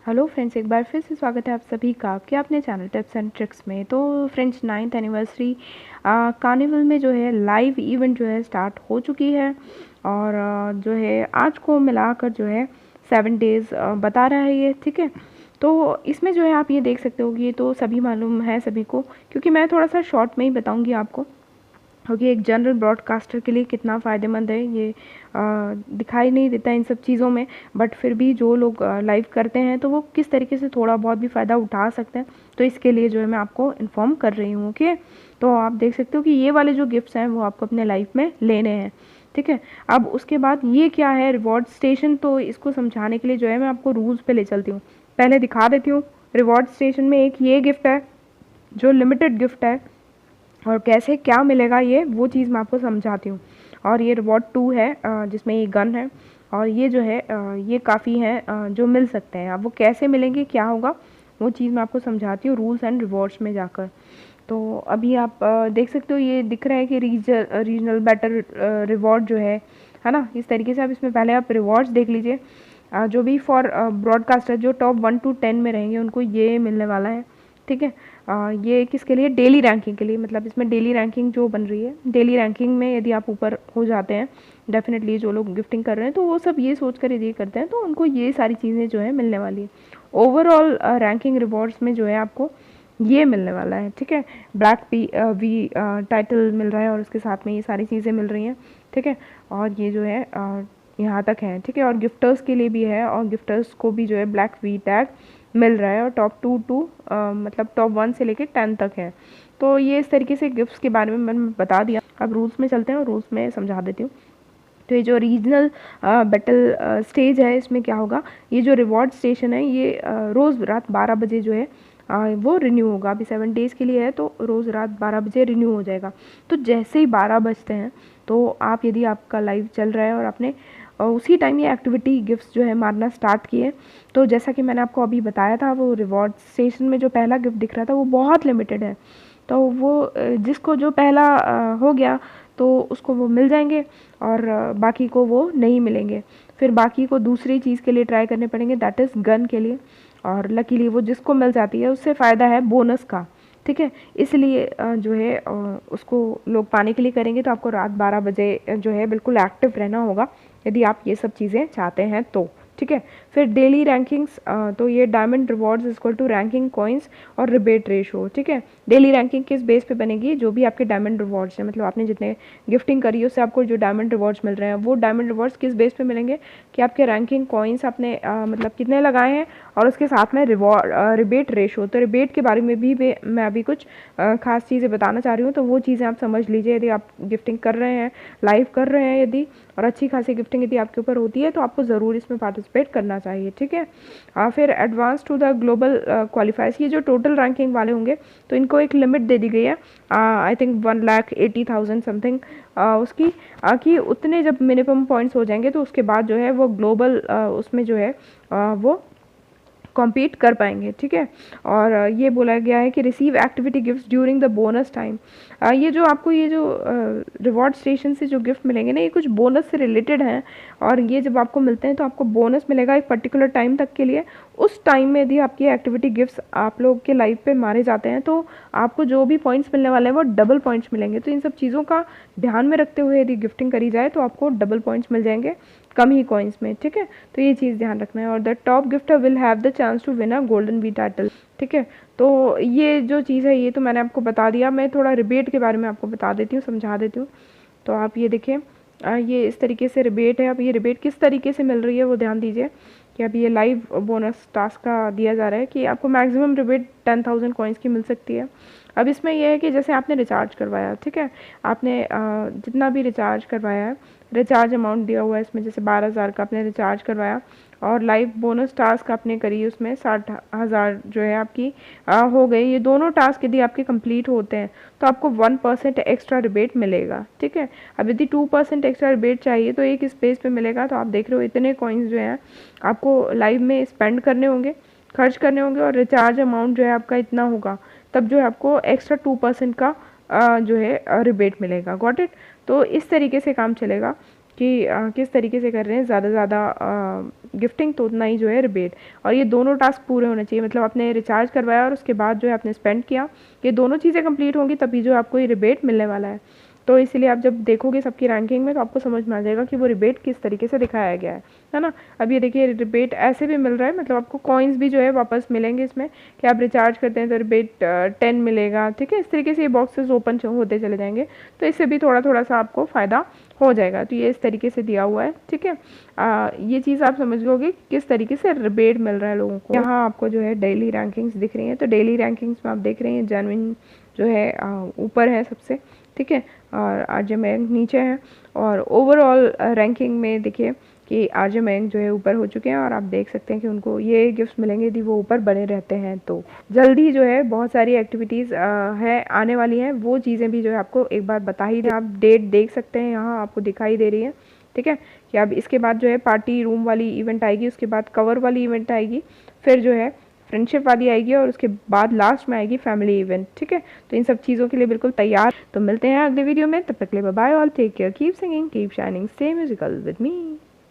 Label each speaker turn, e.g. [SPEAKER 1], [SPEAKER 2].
[SPEAKER 1] Hello friends, एक बार फिर से स्वागत है आप सभी का आपके अपने चैनल टिप्स एंड ट्रिक्स में। तो फ्रेंड्स, 9th एनिवर्सरी कार्निवल में जो है लाइव इवेंट जो है स्टार्ट हो चुकी है। और जो है आज को मिलाकर जो है 7 डेज़ बता रहा है ये, ठीक है। तो इसमें जो है आप ये देख सकते हो कि ये तो सभी मालूम है सभी को, क्योंकि मैं थोड़ा सा शॉर्ट में ही बताऊँगी आपको, क्योंकि एक जनरल ब्रॉडकास्टर के लिए कितना फ़ायदेमंद है ये दिखाई नहीं देता इन सब चीज़ों में। बट फिर भी जो लोग लाइव करते हैं तो वो किस तरीके से थोड़ा बहुत भी फ़ायदा उठा सकते हैं, तो इसके लिए जो है मैं आपको इन्फॉर्म कर रही हूँ। ओके, तो आप देख सकते हो कि ये वाले जो गिफ्ट्स हैं वो आपको अपने लाइफ में लेने हैं, ठीक है। अब उसके बाद ये क्या है रिवॉर्ड स्टेशन, तो इसको समझाने के लिए जो है मैं आपको रूल्स पे ले चलती हूँ। पहले दिखा देती हूँ रिवॉर्ड स्टेशन में एक ये गिफ्ट है जो लिमिटेड गिफ्ट है, और कैसे क्या मिलेगा ये वो चीज़ मैं आपको समझाती हूँ। और ये रिवॉर्ड 2 है जिसमें ये गन है, और ये जो है ये काफ़ी हैं जो मिल सकते हैं। अब वो कैसे मिलेंगे क्या होगा वो चीज़ मैं आपको समझाती हूँ रूल्स एंड रिवॉर्ड्स में जाकर। तो अभी आप देख सकते हो ये दिख रहा है कि रीजनल बैटर रिवॉर्ड जो है ना। इस तरीके से आप इसमें पहले आप रिवॉर्ड्स देख लीजिए। जो भी फॉर ब्रॉडकास्टर जो टॉप 1 to 10 में रहेंगे उनको ये मिलने वाला है, ठीक है। ये किसके लिए, डेली रैंकिंग के लिए। मतलब इसमें डेली रैंकिंग जो बन रही है, डेली रैंकिंग में यदि आप ऊपर हो जाते हैं, डेफिनेटली जो लोग गिफ्टिंग कर रहे हैं तो वो सब ये सोच कर यदि करते हैं तो उनको ये सारी चीज़ें जो है मिलने वाली है। ओवरऑल रैंकिंग रिवॉर्ड्स में जो है आपको ये मिलने वाला है, ठीक है। ब्लैक वी टाइटल मिल रहा है और उसके साथ में ये सारी चीज़ें मिल रही हैं, ठीक है। और ये जो है यहाँ तक है, ठीक है। और गिफ्टर्स के लिए भी है, और गिफ्टर्स को भी जो है ब्लैक वी टैग मिल रहा है, और टॉप 2 टू मतलब टॉप 1 से लेकर 10 तक है। तो ये इस तरीके से गिफ्ट्स के बारे में मैंने बता दिया। अब रूल्स में चलते हैं और रूल्स में समझा देती हूँ। तो ये जो रीजनल बैटल स्टेज है इसमें क्या होगा, ये जो रिवॉर्ड स्टेशन है ये रोज़ रात 12 बजे जो है वो रिन्यू होगा। अभी 7 डेज़ के लिए है तो रोज़ रात 12 बजे रिन्यू हो जाएगा। तो जैसे ही 12 बजते हैं तो आप, यदि आपका लाइव चल रहा है और आपने उसी टाइम ये एक्टिविटी गिफ्ट्स जो है मारना स्टार्ट किए, तो जैसा कि मैंने आपको अभी बताया था वो रिवॉर्ड स्टेशन में जो पहला गिफ्ट दिख रहा था वो बहुत लिमिटेड है। तो वो जिसको जो पहला हो गया तो उसको वो मिल जाएंगे, और बाकी को वो नहीं मिलेंगे। फिर बाकी को दूसरी चीज़ के लिए ट्राई करने पड़ेंगे, दैट इज़ गन के लिए। और लकीली वो जिसको मिल जाती है उससे फ़ायदा है बोनस का, ठीक है। इसलिए जो है उसको लोग पाने के लिए करेंगे। तो आपको रात 12 बजे जो है बिल्कुल एक्टिव रहना होगा यदि आप ये सब चीज़ें चाहते हैं तो, ठीक है। फिर डेली रैंकिंग्स, तो ये diamond rewards equal to ranking coins और रिबेट रेशो, ठीक है। डेली रैंकिंग किस बेस पे बनेगी, जो भी आपके डायमंड रिवॉर्ड्स हैं, मतलब आपने जितने गिफ्टिंग करी है उससे आपको जो डायमंड रिवॉर्ड्स मिल रहे हैं वो डायमंड रिवॉर्ड्स किस बेस पे मिलेंगे कि आपके रैंकिंग कॉइन्स आपने मतलब कितने लगाए हैं, और उसके साथ में रिबेट रेशो। तो रिबेट के बारे में भी मैं अभी कुछ खास चीज़ें बताना चाह रही हूँ, तो वो चीज़ें आप समझ लीजिए। यदि आप गिफ्टिंग कर रहे हैं, लाइव कर रहे हैं यदि, और अच्छी खासी गिफ्टिंग यदि आपके ऊपर होती है तो आपको ज़रूर इसमें पार्टिसिपेट करना चाहिए, ठीक है। फिर advance to the global qualifiers, ये जो टोटल रैंकिंग वाले होंगे तो इनको एक लिमिट दे दी गई है, आई थिंक 1,80,000 समथिंग उसकी, कि उतने जब मिनिमम पॉइंट्स हो जाएंगे तो उसके बाद जो है वो ग्लोबल उसमें जो है वो कॉम्पीट कर पाएंगे, ठीक है। और ये बोला गया है कि receive activity gifts during the bonus time. ये जो आपको ये जो रिवॉर्ड स्टेशन से जो गिफ्ट मिलेंगे ना, ये कुछ बोनस से रिलेटेड हैं, और ये जब आपको मिलते हैं तो आपको बोनस मिलेगा एक पर्टिकुलर टाइम तक के लिए। उस टाइम में यदि आपकी एक्टिविटी गिफ्ट्स आप लोग के लाइफ पे मारे जाते हैं तो आपको जो भी पॉइंट्स मिलने वाले हैं वो डबल पॉइंट्स मिलेंगे। तो इन सब चीज़ों का ध्यान में रखते हुए यदि गिफ्टिंग करी जाए तो आपको डबल पॉइंट्स मिल जाएंगे कम ही कॉइन्स में, ठीक है। तो ये चीज़ ध्यान रखना है। और the top gifter will have the chance to win a golden V title, ठीक है। तो ये जो चीज़ है ये तो मैंने आपको बता दिया। मैं थोड़ा रिबेट के बारे में आपको बता देती हूँ, समझा देती हूँ। तो आप ये देखिए, ये इस तरीके से रिबेट है। अब ये रिबेट किस तरीके से मिल रही है वो ध्यान दीजिए कि अब ये लाइव बोनस टास्क का दिया जा रहा है कि आपको मैक्सिमम रिबेट 10,000 कॉइन्स की मिल सकती है। अब इसमें यह है कि जैसे आपने रिचार्ज करवाया, ठीक है, आपने जितना भी रिचार्ज करवाया है, रिचार्ज अमाउंट दिया हुआ है इसमें, जैसे 12,000 का आपने रिचार्ज करवाया और लाइव बोनस टास्क आपने करी, उसमें 60,000 जो है आपकी हो गई। ये दोनों टास्क यदि आपके कंप्लीट होते हैं तो आपको 1% एक्स्ट्रा रिबेट मिलेगा, ठीक है। अब यदि 2% एक्स्ट्रा रिबेट चाहिए तो एक स्पेस पे मिलेगा। तो आप देख रहे हो इतने कॉइन्स जो हैं आपको लाइव में स्पेंड करने होंगे, खर्च करने होंगे, और रिचार्ज अमाउंट जो है आपका इतना होगा, तब जो है आपको एक्स्ट्रा 2% का जो है रिबेट मिलेगा। Got it. तो इस तरीके से काम चलेगा कि किस तरीके से कर रहे हैं, ज़्यादा से ज़्यादा गिफ्टिंग तो उतना ही जो है रिबेट। और ये दोनों टास्क पूरे होने चाहिए, मतलब आपने रिचार्ज करवाया और उसके बाद जो है आपने स्पेंड किया, ये दोनों चीज़ें कंप्लीट होंगी तभी जो आपको ये रिबेट मिलने वाला है। तो इसीलिए आप जब देखोगे सबकी रैंकिंग में तो आपको समझ में आ जाएगा कि वो रिबेट किस तरीके से दिखाया गया है ना। अब ये देखिए रिबेट ऐसे भी मिल रहा है, मतलब आपको कॉइन्स भी जो है वापस मिलेंगे इसमें, कि आप रिचार्ज करते हैं तो रिबेट 10 मिलेगा, ठीक है। इस तरीके से ये बॉक्सेस ओपन होते चले जाएंगे, तो इससे भी थोड़ा थोड़ा सा आपको फ़ायदा हो जाएगा। तो ये इस तरीके से दिया हुआ है, ठीक है। ये चीज़ आप समझ लोगे किस तरीके से रिबेट मिल रहा है लोगों को। यहाँ आपको जो है डेली रैंकिंग्स दिख रही हैं, तो डेली रैंकिंग्स में आप देख रहे हैं जेन्युइन जो है ऊपर है सबसे, ठीक है, और आरजे मयंक नीचे है। और ओवरऑल रैंकिंग में देखिए कि आरजे मयंक जो है ऊपर हो चुके हैं, और आप देख सकते हैं कि उनको ये गिफ्ट्स मिलेंगे यदि वो ऊपर बने रहते हैं। तो जल्दी जो है बहुत सारी एक्टिविटीज़ है आने वाली हैं, वो चीज़ें भी जो है आपको एक बार बता ही दें। आप डेट देख सकते हैं, यहाँ आपको दिखाई दे रही है, ठीक है, कि अब इसके बाद जो है पार्टी रूम वाली इवेंट आएगी, उसके बाद कवर वाली इवेंट आएगी, फिर जो है फ्रेंडशिप वाली आएगी, और उसके बाद लास्ट में आएगी फैमिली इवेंट, ठीक है। तो इन सब चीज़ों के लिए बिल्कुल तैयार। तो मिलते हैं अगले वीडियो में, तब तक के लिए bye bye all, take care, keep singing, keep shining, stay musical with me.